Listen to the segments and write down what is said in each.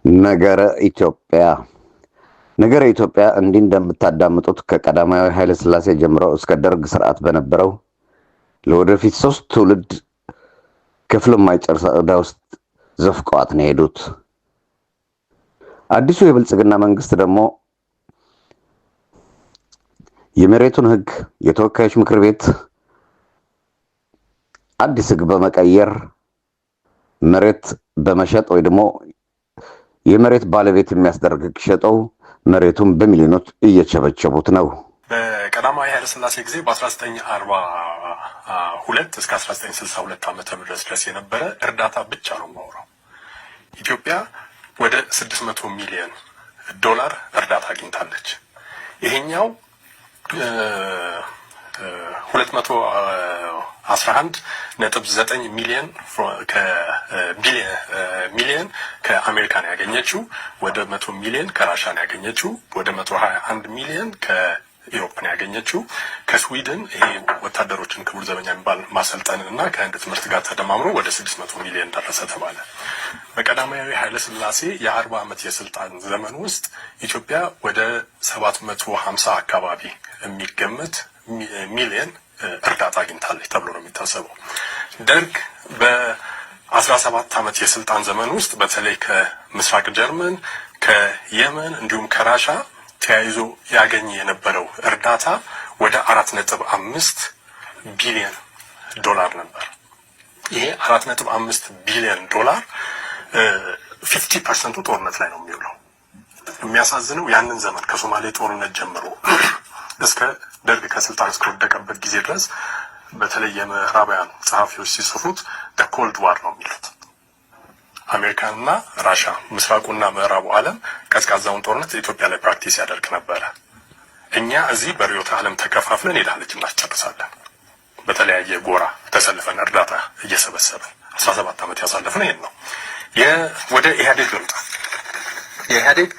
ነገረ ኢትዮጵያ ነገረ ኢትዮጵያ እንዲህ እንደምታዳምጡት ከቀዳማዊ ኃይለ ሥላሴ ጀምሮ እስከ ደርግ ስርዓት በነበረው ለወደፊት 3 ትውልድ ክፍል የማይጨርሰው ዕዳ ውስጥ ዘፍቀዋት ነው የሄዱት። አዲሱ የብልጽግና መንግስት ደግሞ የመሬቱን ህግ የተወካዮች ምክር ቤት አዲስ ህግ በመቀየር መሬት በመሸጥ ወይ ደግሞ የመሬት ባለቤት የሚያስደርግ ሸጠው መሬቱን በሚሊዮኖች እየቸበቸቡት ነው። በቀዳማዊ ኃይለ ሥላሴ ጊዜ በ1942 እስከ 1962 ዓመተ ምህረት ድረስ የነበረ እርዳታ ብቻ ነው የማወራው። ኢትዮጵያ ወደ 600 ሚሊዮን ዶላር እርዳታ አግኝታለች። ይሄኛው 211.9 ሚሊዮን ከአሜሪካን ያገኘችው፣ ወደ 100 ሚሊዮን ከራሻን ያገኘችው፣ ወደ 121 ሚሊዮን ከኢሮፕን ያገኘችው፣ ከስዊድን ይሄ ወታደሮችን ክቡር ዘበኛ የሚባል ማሰልጠንና ከህንድ ትምህርት ጋር ተደማምሮ ወደ 600 ሚሊዮን ደረሰ ተባለ። በቀዳማዊ ኃይለ ሥላሴ የ40 ዓመት የስልጣን ዘመን ውስጥ ኢትዮጵያ ወደ 750 አካባቢ የሚገመት ሚሊዮን እርዳታ አግኝታለች ተብሎ ነው የሚታሰበው። ደርግ በ17 ዓመት የስልጣን ዘመን ውስጥ በተለይ ከምስራቅ ጀርመን፣ ከየመን እንዲሁም ከራሻ ተያይዞ ያገኘ የነበረው እርዳታ ወደ 4.5 ቢሊዮን ዶላር ነበር። ይሄ 4.5 ቢሊዮን ዶላር 50% ጦርነት ላይ ነው የሚውለው። የሚያሳዝነው ያንን ዘመን ከሶማሌ ጦርነት ጀምሮ እስከ ደርግ ከስልጣን እስከወደቀበት ጊዜ ድረስ በተለይ የምዕራባውያን ጸሐፊዎች ሲጽፉት ኮልድ ዋር ነው የሚሉት። አሜሪካንና ራሻ ምስራቁና ምዕራቡ ዓለም ቀዝቃዛውን ጦርነት ኢትዮጵያ ላይ ፕራክቲስ ያደርግ ነበረ። እኛ እዚህ በርዕዮተ ዓለም ተከፋፍለን ሄዳለች እናስጨርሳለን። በተለያየ ጎራ ተሰልፈን እርዳታ እየሰበሰብን 17 ዓመት ያሳለፍን ይሄን ነው። ወደ ኢህአዴግ ልምጣ። የኢህአዴግ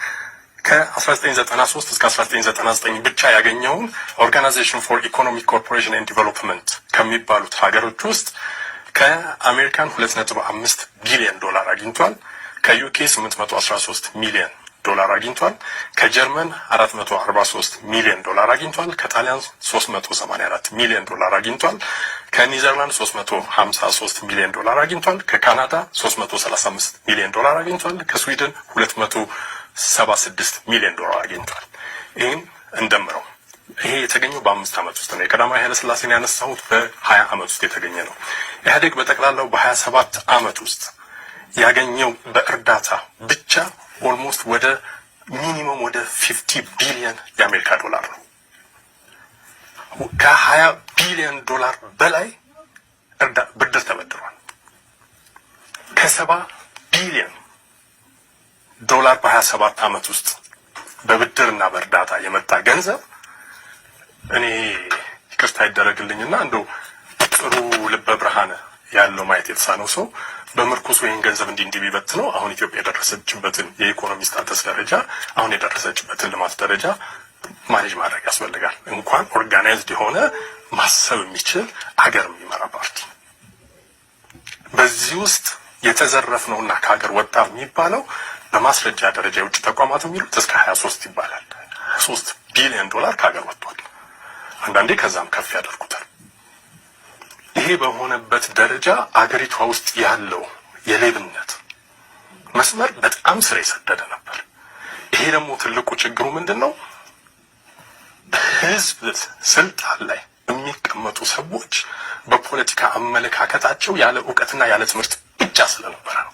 ከ1993 እስከ 1999 ብቻ ያገኘውን ኦርጋናይዜሽን ፎር ኢኮኖሚክ ኮርፖሬሽን ኤንድ ዲቨሎፕመንት ከሚባሉት ሀገሮች ውስጥ ከአሜሪካን 2.5 ቢሊዮን ዶላር አግኝቷል። ከዩኬ 813 ሚሊዮን ዶላር አግኝቷል። ከጀርመን 443 ሚሊዮን ዶላር አግኝቷል። ከጣሊያን 384 ሚሊዮን ዶላር አግኝቷል። ከኒዘርላንድ 353 ሚሊዮን ዶላር አግኝቷል። ከካናዳ 335 ሚሊዮን ዶላር አግኝቷል። ከስዊድን 276 ሚሊዮን ዶላር አግኝቷል። ይህን እንደምረው ይሄ የተገኘው በ5 ዓመት ውስጥ ነው። የቀዳማዊ ኃይለ ሥላሴን ያነሳሁት በ20 ዓመት ውስጥ የተገኘ ነው። ኢህአዴግ በጠቅላላው በ27 ዓመት ውስጥ ያገኘው በእርዳታ ብቻ ኦልሞስት ወደ ሚኒመም ወደ 50 ቢሊዮን የአሜሪካ ዶላር ነው። ከ20 ቢሊዮን ዶላር በላይ ብድር ተበድሯል። ከ70 ቢሊዮን ዶላር በ27 ዓመት ውስጥ በብድርና በእርዳታ የመጣ ገንዘብ እኔ ይቅርታ ይደረግልኝና እንደው ጥሩ ልበ ብርሃን ያለው ማየት የተሳነው ሰው በምርኩስ ወይን ገንዘብ እንዲህ ቢበት ነው አሁን ኢትዮጵያ የደረሰችበትን የኢኮኖሚ ስታተስ ደረጃ አሁን የደረሰችበትን ልማት ደረጃ ማኔጅ ማድረግ ያስፈልጋል። እንኳን ኦርጋናይዝድ የሆነ ማሰብ የሚችል ሀገር የሚመራ ፓርቲ በዚህ ውስጥ የተዘረፍነውና ከሀገር ወጣ የሚባለው በማስረጃ ደረጃ የውጭ ተቋማት የሚሉት እስከ 23 ይባላል። 3 ቢሊዮን ዶላር ከሀገር ወጥቷል። አንዳንዴ ከዛም ከፍ ያደርጉታል። ይሄ በሆነበት ደረጃ አገሪቷ ውስጥ ያለው የሌብነት መስመር በጣም ስር የሰደደ ነበር። ይሄ ደግሞ ትልቁ ችግሩ ምንድነው? ህዝብ ስልጣን ላይ የሚቀመጡ ሰዎች በፖለቲካ አመለካከታቸው ያለ ዕውቀትና ያለ ትምህርት ብቻ ስለነበረ ነው።